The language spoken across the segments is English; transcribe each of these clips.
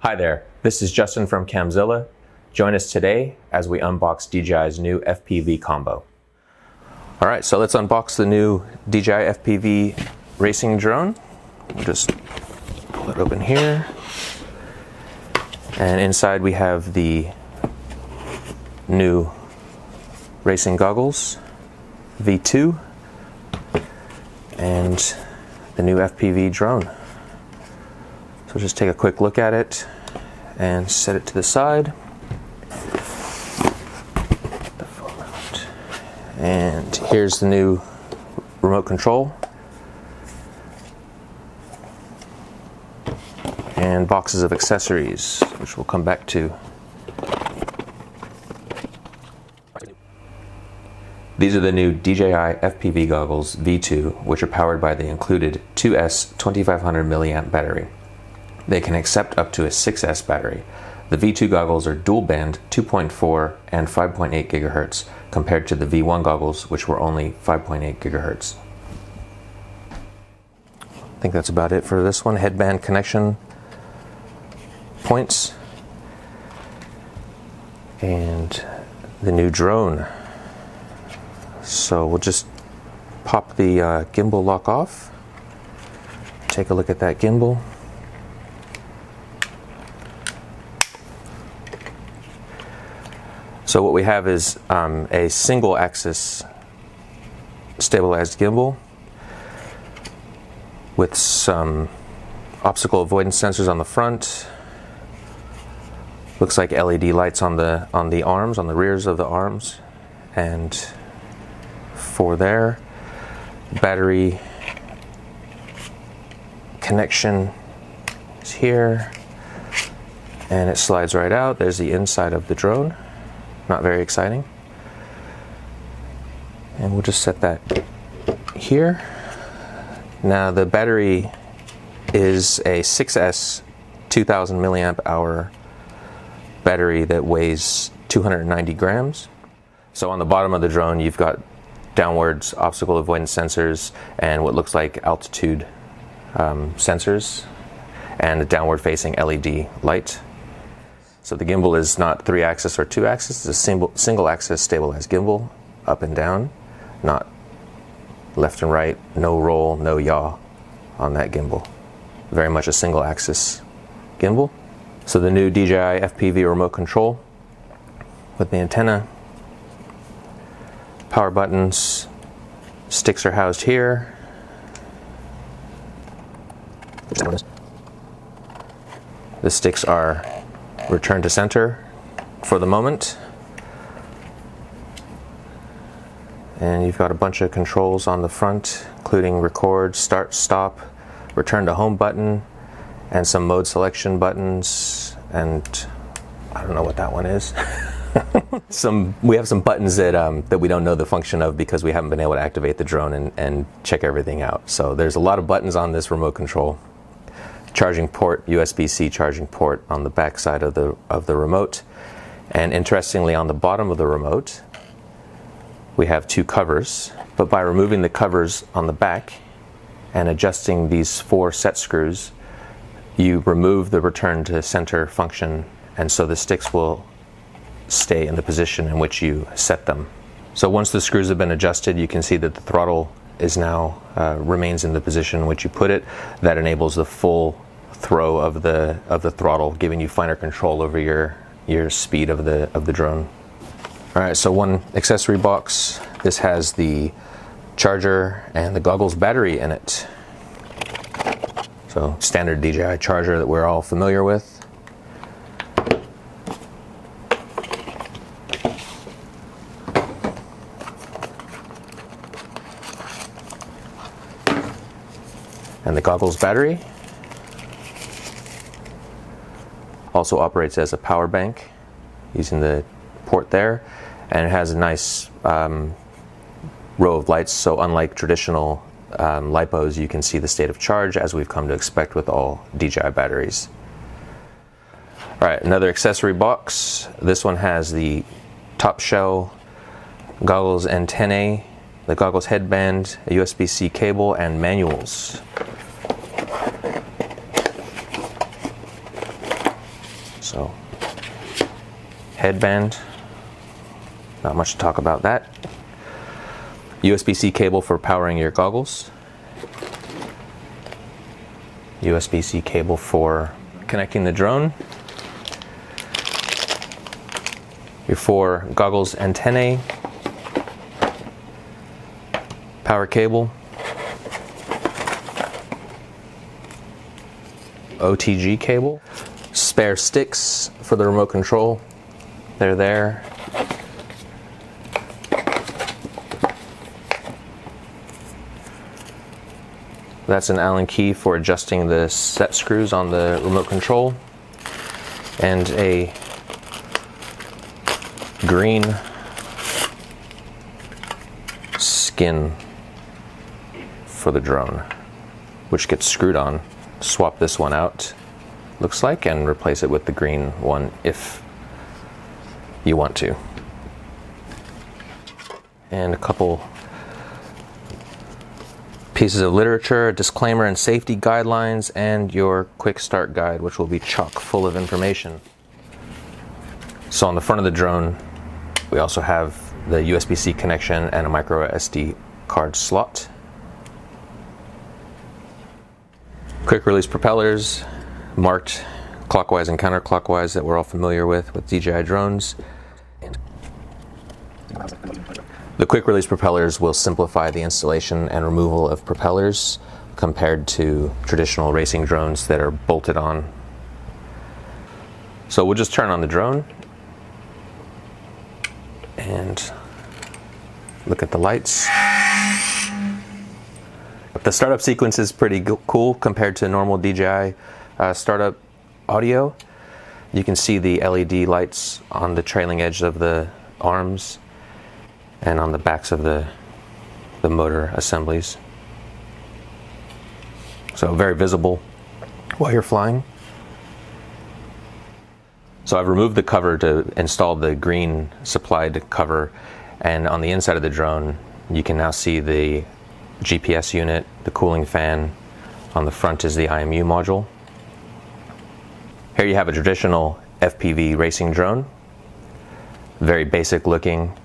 Hi there, this is Justin from Camzilla. Join us today as we unbox DJI's new FPV combo. Alright, so let's unbox the new DJI FPV racing drone. We'll just pull it open here. And inside we have the new racing goggles, V2, and the new FPV drone. So just take a quick look at it and set it to the side. And here's the new remote control. And boxes of accessories, which we'll come back to. These are the new DJI FPV goggles V2, which are powered by the included 2S 2500 mAh battery. They can accept up to a 6S battery. The V2 goggles are dual band 2.4 and 5.8 GHz compared to the V1 goggles, which were only 5.8 GHz. I think that's about it for this one. Headband connection points. And the new drone. So we'll just pop the gimbal lock off. Take a look at that gimbal. So what we have is a single axis stabilized gimbal with some obstacle avoidance sensors on the front. Looks like LED lights on the arms, on the rears of the arms, and for there, battery connection is here, and it slides right out. There's the inside of the drone. Not very exciting. And we'll just set that here. Now the battery is a 6S 2000 mAh battery that weighs 290 grams. So on the bottom of the drone you've got downwards obstacle avoidance sensors and what looks like altitude sensors and a downward facing LED light. So the gimbal is not 3-axis or 2-axis, it's a single-axis stabilized gimbal, up and down, not left and right, no roll, no yaw on that gimbal. Very much a single-axis gimbal. So the new DJI FPV remote control with the antenna, power buttons, sticks are housed here. The sticks are return to center for the moment. And you've got a bunch of controls on the front, including record, start, stop, return to home button, and some mode selection buttons, and I don't know what that one is. We have some buttons that we don't know the function of because we haven't been able to activate the drone and check everything out. So there's a lot of buttons on this remote control. Charging port, USB-C charging port on the back side of the remote. And interestingly, on the bottom of the remote, we have two covers. But by removing the covers on the back and adjusting these 4 set screws, you remove the return to center function, and so the sticks will stay in the position in which you set them. So once the screws have been adjusted, you can see that the throttle is now remains in the position in which you put it. That enables the full throw of the throttle, giving you finer control over your speed of the drone. All right, so one accessory box. This has the charger and the goggles battery in it. So standard DJI charger that we're all familiar with. And the goggles battery also operates as a power bank using the port there, and it has a nice row of lights, so unlike traditional LiPos, you can see the state of charge as we've come to expect with all DJI batteries. Alright, another accessory box. This one has the top shell goggles antennae, the goggles headband, a USB-C cable, and manuals. So, headband, not much to talk about that. USB-C cable for powering your goggles. USB-C cable for connecting the drone. Your 4 goggles antennae. Power cable. OTG cable. Spare sticks for the remote control. They're there. That's an Allen key for adjusting the set screws on the remote control, and a green skin for the drone, which gets screwed on. Swap this one out, looks like, and replace it with the green one if you want to. And a couple pieces of literature, a disclaimer and safety guidelines, and your quick start guide, which will be chock full of information. So on the front of the drone, we also have the USB-C connection and a micro SD card slot. Quick release propellers, marked clockwise and counterclockwise, that we're all familiar with DJI drones. The quick release propellers will simplify the installation and removal of propellers compared to traditional racing drones that are bolted on. So we'll just turn on the drone and look at the lights. The startup sequence is pretty cool compared to normal DJI startup audio. You can see the LED lights on the trailing edge of the arms and on the backs of the motor assemblies. So very visible while you're flying. So I've removed the cover to install the green supplied cover, and on the inside of the drone you can now see the GPS unit, the cooling fan. On the front is the IMU module. Here you have a traditional FPV racing drone. Very basic looking,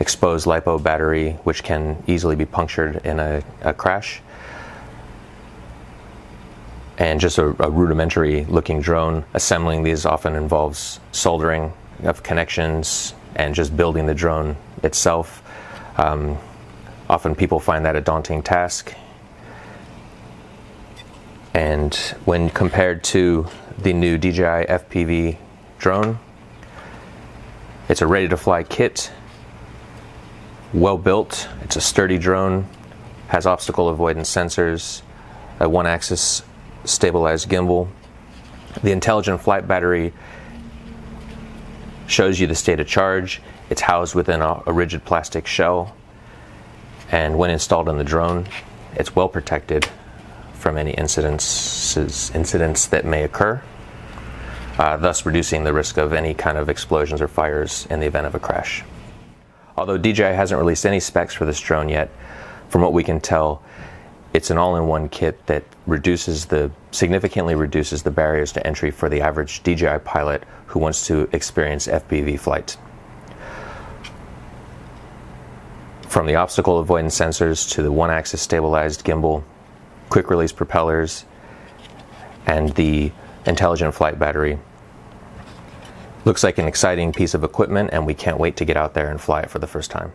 exposed LiPo battery, which can easily be punctured in a crash. And just a rudimentary looking drone. Assembling these often involves soldering of connections and just building the drone itself. Often people find that a daunting task. And when compared to the new DJI FPV drone, it's a ready-to-fly kit, well built. It's a sturdy drone, has obstacle avoidance sensors, a one-axis stabilized gimbal. The intelligent flight battery shows you the state of charge. It's housed within a rigid plastic shell, and when installed in the drone, it's well protected from any incidents that may occur, thus reducing the risk of any kind of explosions or fires in the event of a crash. Although DJI hasn't released any specs for this drone yet, from what we can tell, it's an all-in-one kit that significantly reduces the barriers to entry for the average DJI pilot who wants to experience FPV flight. From the obstacle avoidance sensors to the one-axis stabilized gimbal, quick release propellers, and the intelligent flight battery. Looks like an exciting piece of equipment, and we can't wait to get out there and fly it for the first time.